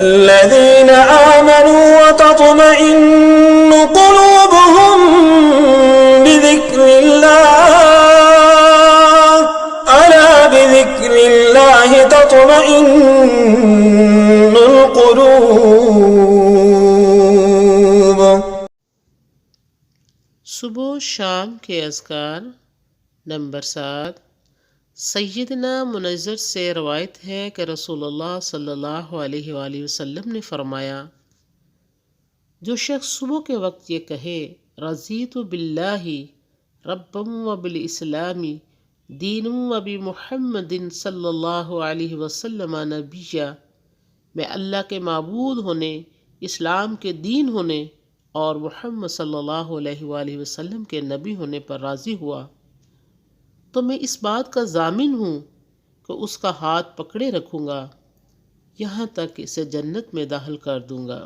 الذين آمنوا وتطمئن قلوبهم بذكر الله ألا بذكر الله تطمئن القلوب۔ صبح و شام کے اذکار۔ نمبر 7، سیدنا منذر سے روایت ہے کہ رسول اللہ صلی اللہ علیہ وآلہ وسلم نے فرمایا، جو شخص صبح کے وقت یہ کہے رضیت باللہ ربا وبالاسلام دینا وبمحمد صلی اللہ علیہ وسلم نبیا، میں اللہ کے معبود ہونے، اسلام کے دین ہونے اور محمد صلی اللہ علیہ وآلہ وسلم کے نبی ہونے پر راضی ہوا، تو میں اس بات کا ضامن ہوں کہ اس کا ہاتھ پکڑے رکھوں گا یہاں تک کہ اسے جنت میں داخل کر دوں گا۔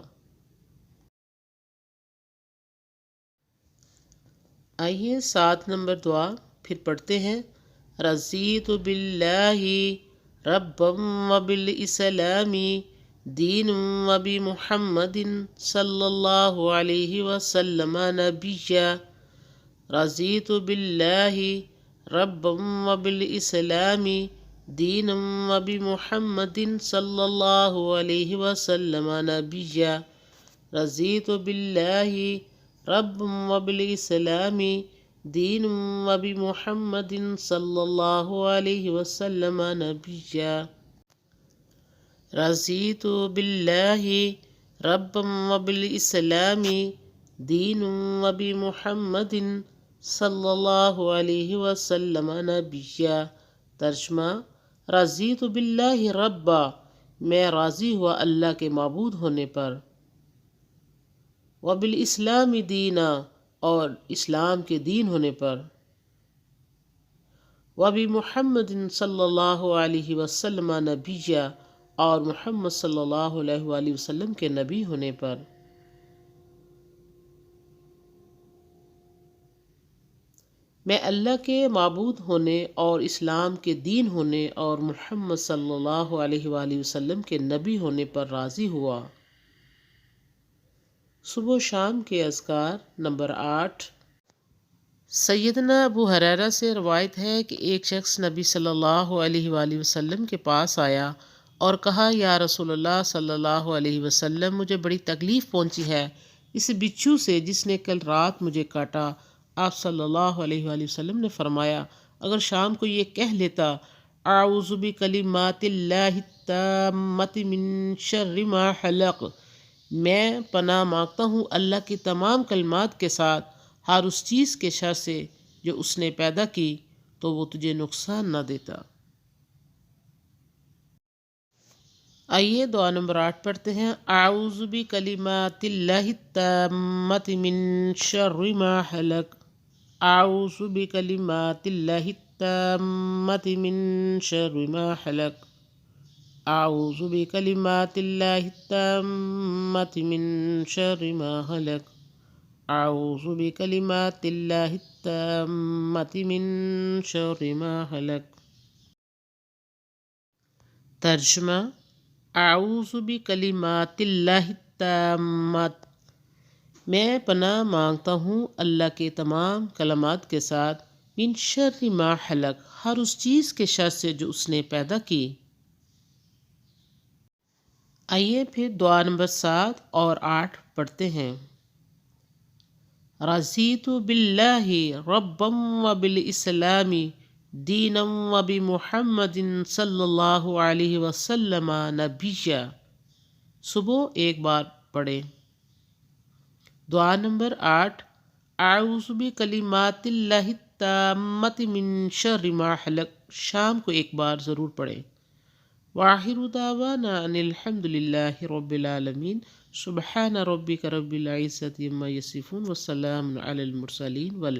آئیے 7 نمبر دعا پھر پڑھتے ہیں۔ رضیت باللہ ربا وبالاسلام دینا وبمحمد صلی اللہ علیہ وسلم نبیا، رضیت باللہ ربا وبالاسلام دینا وبمحمد صلی اللہ علیہ وسلم نبیا، رضیت باللہ ربا وبالاسلام دینا وبمحمد صلی اللہ علیہ وسلم نبیا، رضیت باللہ ربا وبالاسلام دینا وبمحمد صلی اللہ علیہ وسلم نبیا۔ ترجمہ، رضیت باللہ ربا، میں راضی ہوا اللہ کے معبود ہونے پر، وبالاسلام دینا، اور اسلام کے دین ہونے پر، وبمحمد صلی اللہ علیہ وسلم نبیا، اور محمد صلی اللہ علیہ وآلہ وسلم کے نبی ہونے پر۔ میں اللہ کے معبود ہونے اور اسلام کے دین ہونے اور محمد صلی اللہ علیہ وآلہ وسلم کے نبی ہونے پر راضی ہوا۔ صبح و شام کے اذکار۔ نمبر 8، سیدنا ابو ہریرہ سے روایت ہے کہ ایک شخص نبی صلی اللہ علیہ وآلہ وسلم کے پاس آیا اور کہا، یا رسول اللہ صلی اللہ علیہ وسلم، مجھے بڑی تکلیف پہنچی ہے اس بچھو سے جس نے کل رات مجھے کاٹا۔ آپ صلی اللہ علیہ وآلہ وسلم نے فرمایا، اگر شام کو یہ کہہ لیتا اعوذ بکلمات اللہ التامۃ من شر ما خلق، میں پناہ مانگتا ہوں اللہ کی تمام کلمات کے ساتھ ہر اس چیز کے شر سے جو اس نے پیدا کی، تو وہ تجھے نقصان نہ دیتا۔ آئیے دعا نمبر 8 پڑھتے ہیں۔ اعوذ بکلمات اللہ التامۃ من شر ما خلق، اعوذ بکلمات اللہ التامۃ من شر ما خلق، اعوذ بکلمات اللہ التامۃ من شر ما خلق، اعوذ بکلمات اللہ التامۃ من شر ما خلق۔ ترجمہ، اعوذ بکلمات اللہ التامۃ، میں پناہ مانگتا ہوں اللہ کے تمام کلمات کے ساتھ، من شر ما خلق، ہر اس چیز کے شر سے جو اس نے پیدا کی۔ آئیے پھر دعا نمبر 7 اور 8 پڑھتے ہیں۔ رضیت باللہ ربا وبالاسلام دینا وبمحمد صلی اللہ علیہ وسلم نبیا۔ صبح ایک بار پڑھیں۔ دعا نمبر 8، اعوذ بکلمات اللہ التامۃ من شر ما خلق، شام کو ایک بار ضرور پڑھیں۔ وآخر دعوانا ان الحمد للہ رب العالمین، سبحان ربک رب العزۃ عما یصفون، وسلام علی المرسلین۔